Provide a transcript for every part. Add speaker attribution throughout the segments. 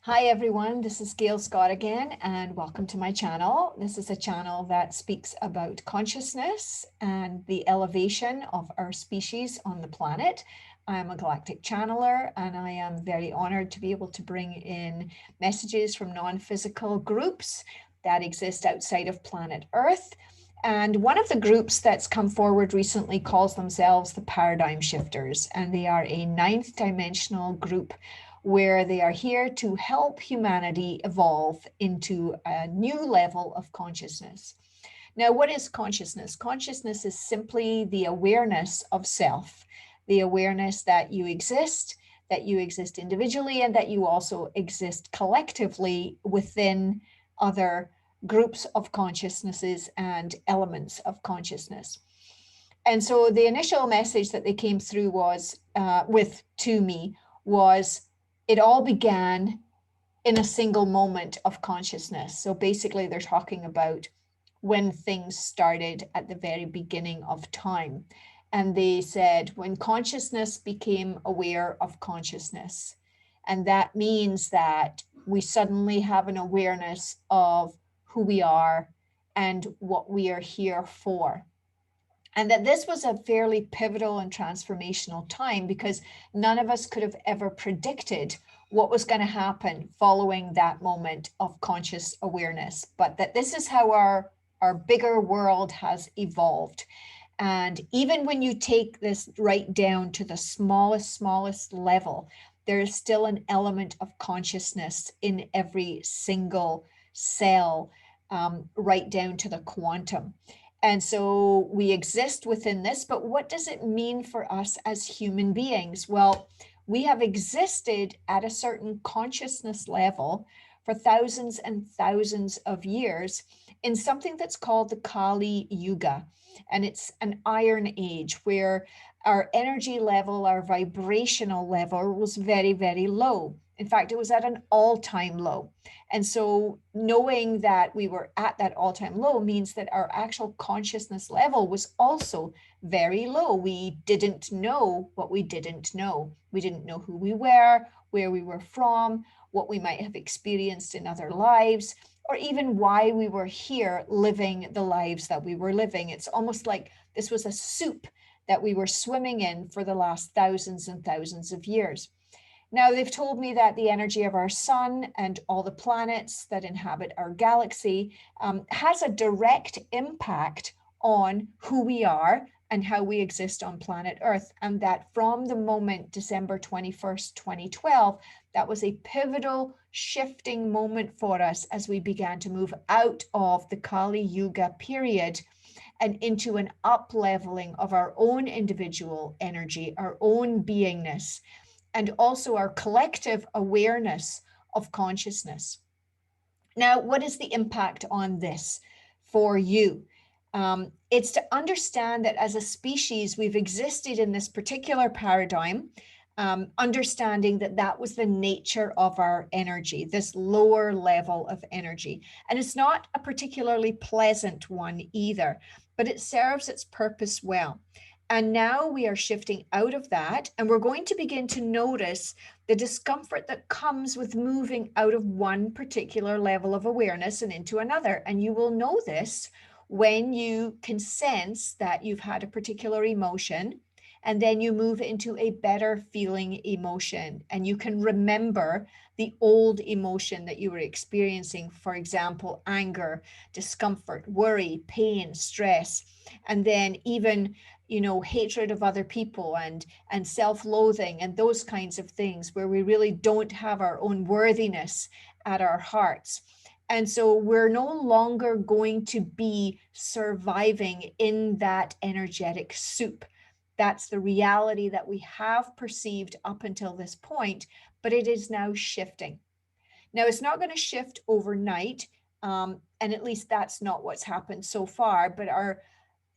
Speaker 1: Hi everyone, this is Gail Scott again, and welcome to my channel. This is a channel that speaks about consciousness and the elevation of our species on the planet. I'm a galactic channeler, and I am very honored to be able to bring in messages from non-physical groups that exist outside of planet Earth. And one of the groups that's come forward recently calls themselves the Paradigm Shifters, and they are a ninth dimensional group where they are here to help humanity evolve into a new level of consciousness. Now, what is consciousness? Consciousness is simply the awareness of self, the awareness that you exist individually, and that you also exist collectively within other groups of consciousnesses and elements of consciousness. And so the initial message that they came through was to me was it all began in a single moment of consciousness. So basically they're talking about when things started at the very beginning of time. And they said when consciousness became aware of consciousness. And that means that we suddenly have an awareness of who we are and what we are here for. And that this was a fairly pivotal and transformational time because none of us could have ever predicted what was going to happen following that moment of conscious awareness, but that this is how our bigger world has evolved. And even when you take this right down to the smallest level, there is still an element of consciousness in every single cell, right down to the quantum. And so we exist within this, but what does it mean for us as human beings? Well, we have existed at a certain consciousness level for thousands and thousands of years in something that's called the Kali Yuga. And it's an iron age where our energy level, our vibrational level was very, very low. In fact, it was at an all-time low. And so knowing that we were at that all-time low means that our actual consciousness level was also very low. We didn't know what we didn't know. We didn't know who we were, where we were from, what we might have experienced in other lives, or even why we were here living the lives that we were living. It's almost like this was a soup that we were swimming in for the last thousands and thousands of years. Now, they've told me that the energy of our sun and all the planets that inhabit our galaxy has a direct impact on who we are and how we exist on planet Earth. And that from the moment December 21st, 2012, that was a pivotal shifting moment for us as we began to move out of the Kali Yuga period and into an up leveling of our own individual energy, our own beingness, and also our collective awareness of consciousness. Now, what is the impact on this for you? It's to understand that as a species, we've existed in this particular paradigm, understanding that that was the nature of our energy, this lower level of energy. And it's not a particularly pleasant one either, but it serves its purpose well. And now we are shifting out of that, and we're going to begin to notice the discomfort that comes with moving out of one particular level of awareness and into another. And you will know this when you can sense that you've had a particular emotion, and then you move into a better feeling emotion, and you can remember the old emotion that you were experiencing, for example, anger, discomfort, worry, pain, stress, and then even hatred of other people and self-loathing and those kinds of things where we really don't have our own worthiness at our hearts. And so we're no longer going to be surviving in that energetic soup. That's the reality that we have perceived up until this point, but it is now shifting. Now, it's not going to shift overnight, and at least that's not what's happened so far, but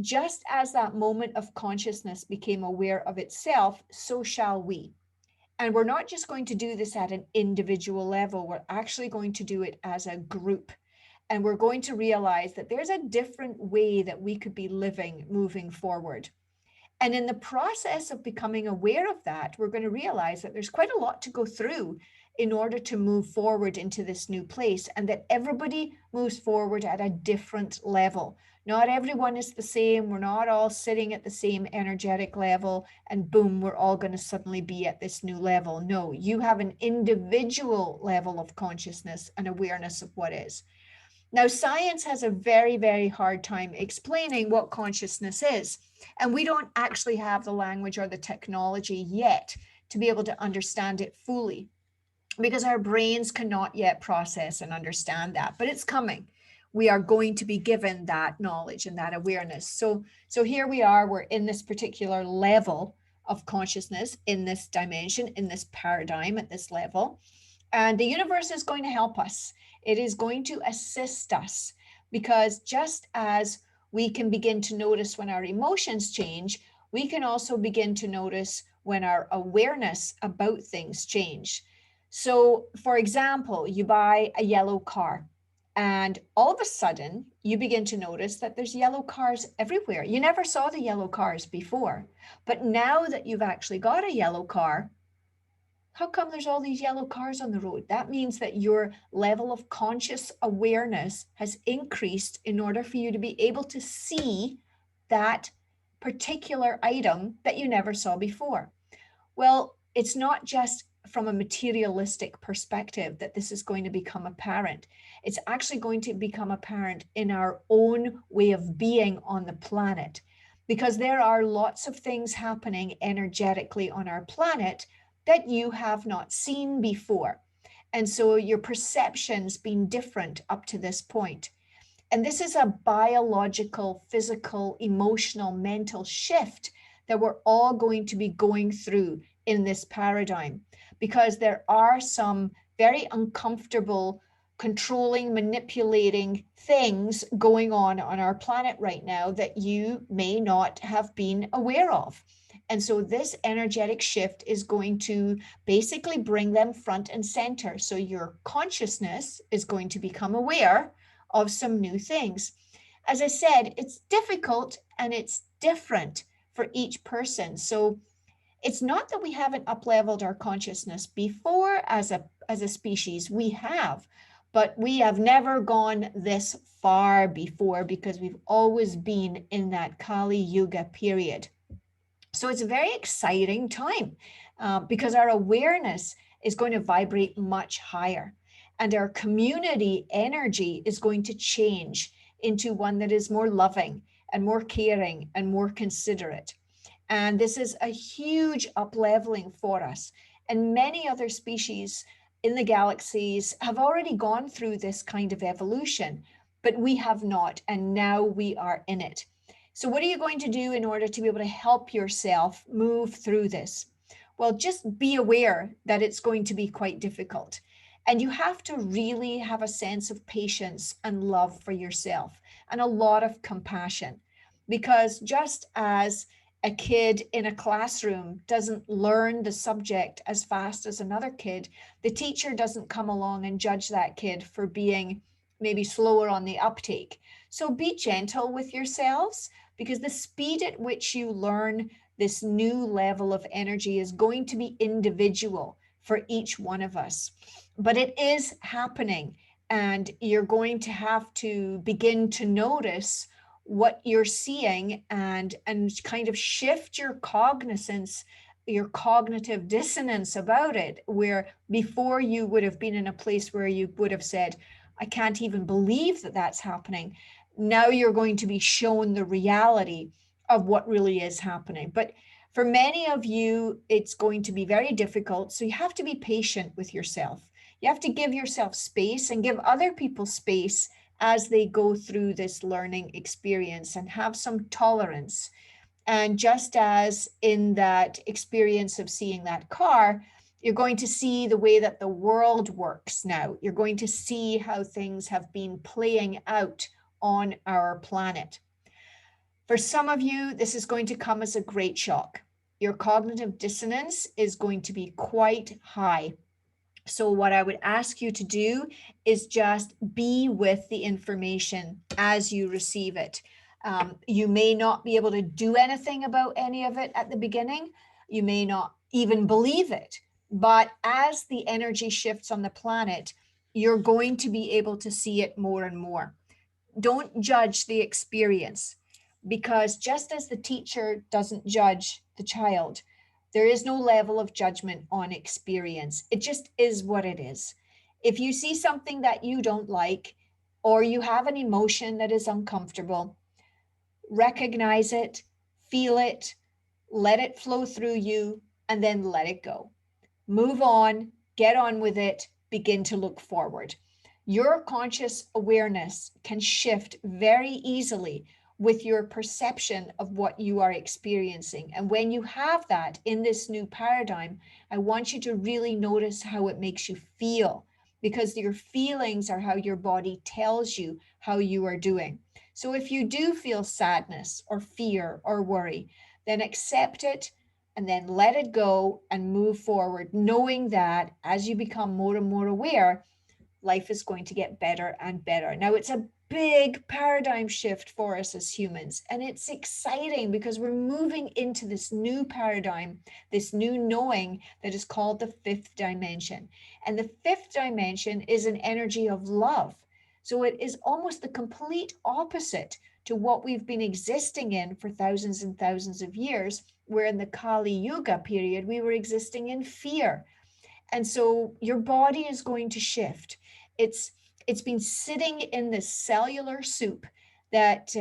Speaker 1: just as that moment of consciousness became aware of itself, so shall we. And we're not just going to do this at an individual level, we're actually going to do it as a group. And we're going to realize that there's a different way that we could be living moving forward. And in the process of becoming aware of that, we're going to realize that there's quite a lot to go through in order to move forward into this new place, and that everybody moves forward at a different level. Not everyone is the same. We're not all sitting at the same energetic level and boom, we're all going to suddenly be at this new level. No, you have an individual level of consciousness and awareness of what is. Now, science has a very, very hard time explaining what consciousness is. And we don't actually have the language or the technology yet to be able to understand it fully, because our brains cannot yet process and understand that, but it's coming. We are going to be given that knowledge and that awareness. So here we are, we're in this particular level of consciousness, in this dimension, in this paradigm, at this level. And the universe is going to help us. It is going to assist us, because just as we can begin to notice when our emotions change, we can also begin to notice when our awareness about things change. So, for example, you buy a yellow car, and all of a sudden you begin to notice that there's yellow cars everywhere. You never saw the yellow cars before, but now that you've actually got a yellow car, how come there's all these yellow cars on the road? That means that your level of conscious awareness has increased in order for you to be able to see that particular item that you never saw before. Well, it's not just from a materialistic perspective that this is going to become apparent. It's actually going to become apparent in our own way of being on the planet, because there are lots of things happening energetically on our planet that you have not seen before. And so your perception's been different up to this point. And this is a biological, physical, emotional, mental shift that we're all going to be going through in this paradigm, because there are some very uncomfortable, controlling, manipulating things going on our planet right now that you may not have been aware of. And so this energetic shift is going to basically bring them front and center. So your consciousness is going to become aware of some new things. As I said, it's difficult and it's different for each person. So it's not that we haven't up-leveled our consciousness before as a species. We have, but we have never gone this far before, because we've always been in that Kali Yuga period. So it's a very exciting time, because our awareness is going to vibrate much higher, and our community energy is going to change into one that is more loving and more caring and more considerate. And this is a huge up-leveling for us. And many other species in the galaxies have already gone through this kind of evolution, but we have not, and now we are in it. So what are you going to do in order to be able to help yourself move through this? Well, just be aware that it's going to be quite difficult. And you have to really have a sense of patience and love for yourself, and a lot of compassion, because just as a kid in a classroom doesn't learn the subject as fast as another kid, the teacher doesn't come along and judge that kid for being maybe slower on the uptake. So be gentle with yourselves, because the speed at which you learn this new level of energy is going to be individual for each one of us. But it is happening, and you're going to have to begin to notice what you're seeing and kind of shift your cognizance, your cognitive dissonance about it, where before you would have been in a place where you would have said, I can't even believe that that's happening. Now you're going to be shown the reality of what really is happening. But for many of you, it's going to be very difficult. So you have to be patient with yourself. You have to give yourself space and give other people space as they go through this learning experience, and have some tolerance. And just as in that experience of seeing that car, you're going to see the way that the world works now. You're going to see how things have been playing out on our planet. For some of you, this is going to come as a great shock. Your cognitive dissonance is going to be quite high. So what I would ask you to do is just be with the information as you receive it. You may not be able to do anything about any of it at the beginning. You may not even believe it. But as the energy shifts on the planet, you're going to be able to see it more and more. Don't judge the experience, because just as the teacher doesn't judge the child, there is no level of judgment on experience. It just is what it is. If you see something that you don't like, or you have an emotion that is uncomfortable, recognize it, feel it, let it flow through you, and then let it go. Move on, get on with it, begin to look forward. Your conscious awareness can shift very easily with your perception of what you are experiencing. And when you have that in this new paradigm, I want you to really notice how it makes you feel, because your feelings are how your body tells you how you are doing. So if you do feel sadness or fear or worry, then accept it and then let it go and move forward, knowing that as you become more and more aware, life is going to get better and better. Now, it's a big paradigm shift for us as humans, and it's exciting because we're moving into this new paradigm, this new knowing that is called the fifth dimension. And the fifth dimension is an energy of love. So it is almost the complete opposite to what we've been existing in for thousands and thousands of years, where in the Kali Yuga period, we were existing in fear. And so your body is going to shift. It's been sitting in this cellular soup that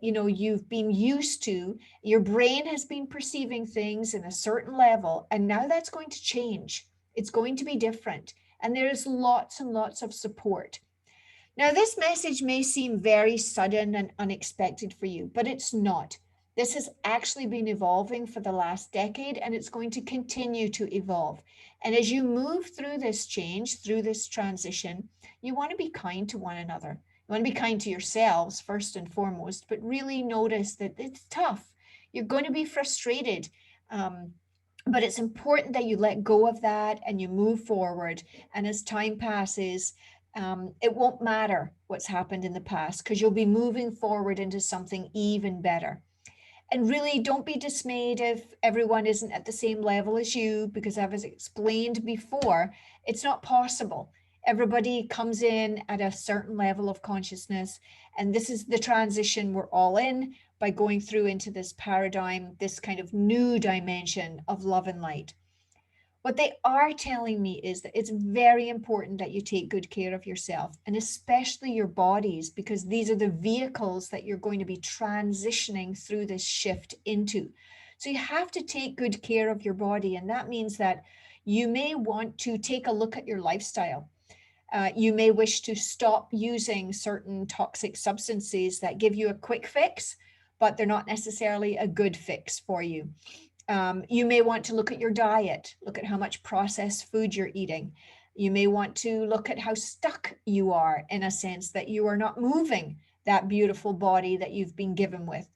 Speaker 1: you've been used to. Your brain has been perceiving things in a certain level, and now that's going to change. It's going to be different, and there's lots and lots of support. Now, this message may seem very sudden and unexpected for you, but it's not. This has actually been evolving for the last decade, and it's going to continue to evolve. And as you move through this change, through this transition, you want to be kind to one another. You want to be kind to yourselves first and foremost, but really notice that it's tough. You're going to be frustrated. But it's important that you let go of that and you move forward. And as time passes, it won't matter what's happened in the past, because you'll be moving forward into something even better. And really, don't be dismayed if everyone isn't at the same level as you, because as explained before, it's not possible. Everybody comes in at a certain level of consciousness, and this is the transition we're all in by going through into this paradigm, this kind of new dimension of love and light. What they are telling me is that it's very important that you take good care of yourself, and especially your bodies, because these are the vehicles that you're going to be transitioning through this shift into. So you have to take good care of your body. And that means that you may want to take a look at your lifestyle. You may wish to stop using certain toxic substances that give you a quick fix, but they're not necessarily a good fix for you. You may want to look at your diet, look at how much processed food you're eating. You may want to look at how stuck you are, in a sense that you are not moving that beautiful body that you've been given with.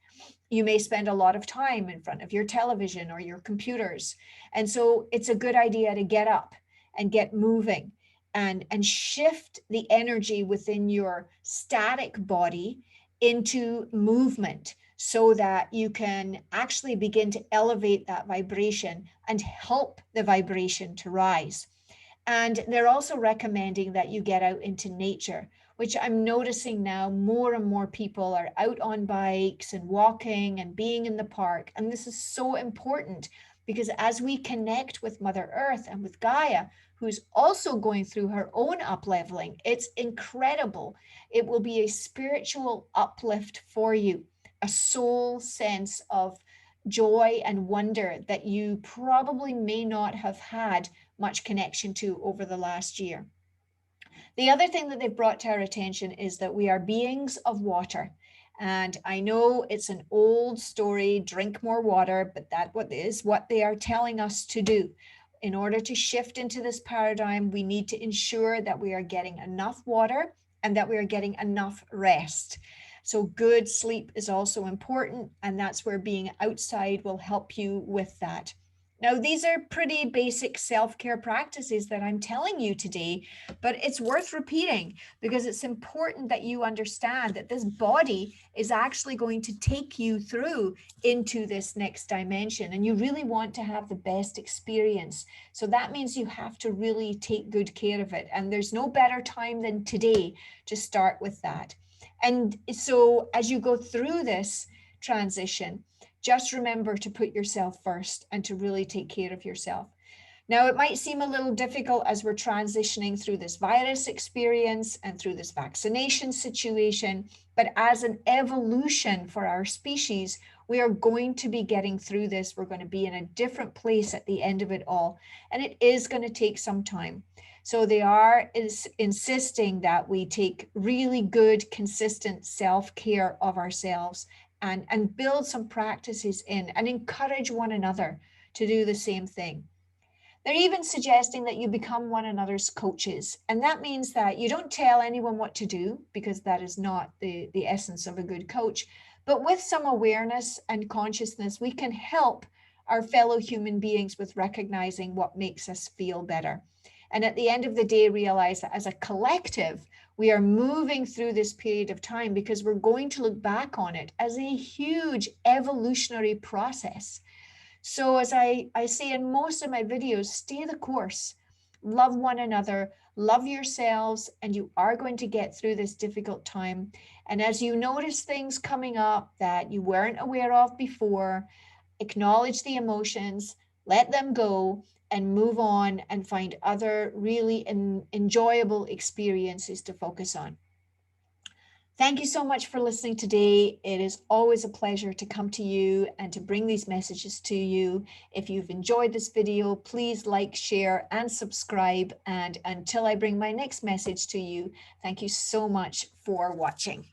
Speaker 1: You may spend a lot of time in front of your television or your computers. And so it's a good idea to get up and get moving and shift the energy within your static body into movement, so that you can actually begin to elevate that vibration and help the vibration to rise. And they're also recommending that you get out into nature, which I'm noticing now more and more people are out on bikes and walking and being in the park. And this is so important, because as we connect with Mother Earth and with Gaia, who's also going through her own up-leveling, it's incredible. It will be a spiritual uplift for you, a soul sense of joy and wonder that you probably may not have had much connection to over the last year. The other thing that they've brought to our attention is that we are beings of water. And I know it's an old story, drink more water, but that is what they are telling us to do. In order to shift into this paradigm, we need to ensure that we are getting enough water and that we are getting enough rest. So good sleep is also important, and that's where being outside will help you with that. Now, these are pretty basic self-care practices that I'm telling you today, but it's worth repeating because it's important that you understand that this body is actually going to take you through into this next dimension, and you really want to have the best experience. So that means you have to really take good care of it. And there's no better time than today to start with that. And so as you go through this transition, just remember to put yourself first and to really take care of yourself. Now, it might seem a little difficult as we're transitioning through this virus experience and through this vaccination situation, but as an evolution for our species, we are going to be getting through this. We're going to be in a different place at the end of it all, and it is going to take some time. So they are insisting that we take really good, consistent self-care of ourselves and build some practices in and encourage one another to do the same thing. They're even suggesting that you become one another's coaches. And that means that you don't tell anyone what to do, because that is not the essence of a good coach. But with some awareness and consciousness, we can help our fellow human beings with recognizing what makes us feel better. And at the end of the day, realize that as a collective, we are moving through this period of time because we're going to look back on it as a huge evolutionary process. So as I say in most of my videos, stay the course, love one another, love yourselves, and you are going to get through this difficult time. And as you notice things coming up that you weren't aware of before, acknowledge the emotions, let them go, and move on and find other really enjoyable experiences to focus on. Thank you so much for listening today. It is always a pleasure to come to you and to bring these messages to you. If you've enjoyed this video, please like, share, and subscribe. And until I bring my next message to you, thank you so much for watching.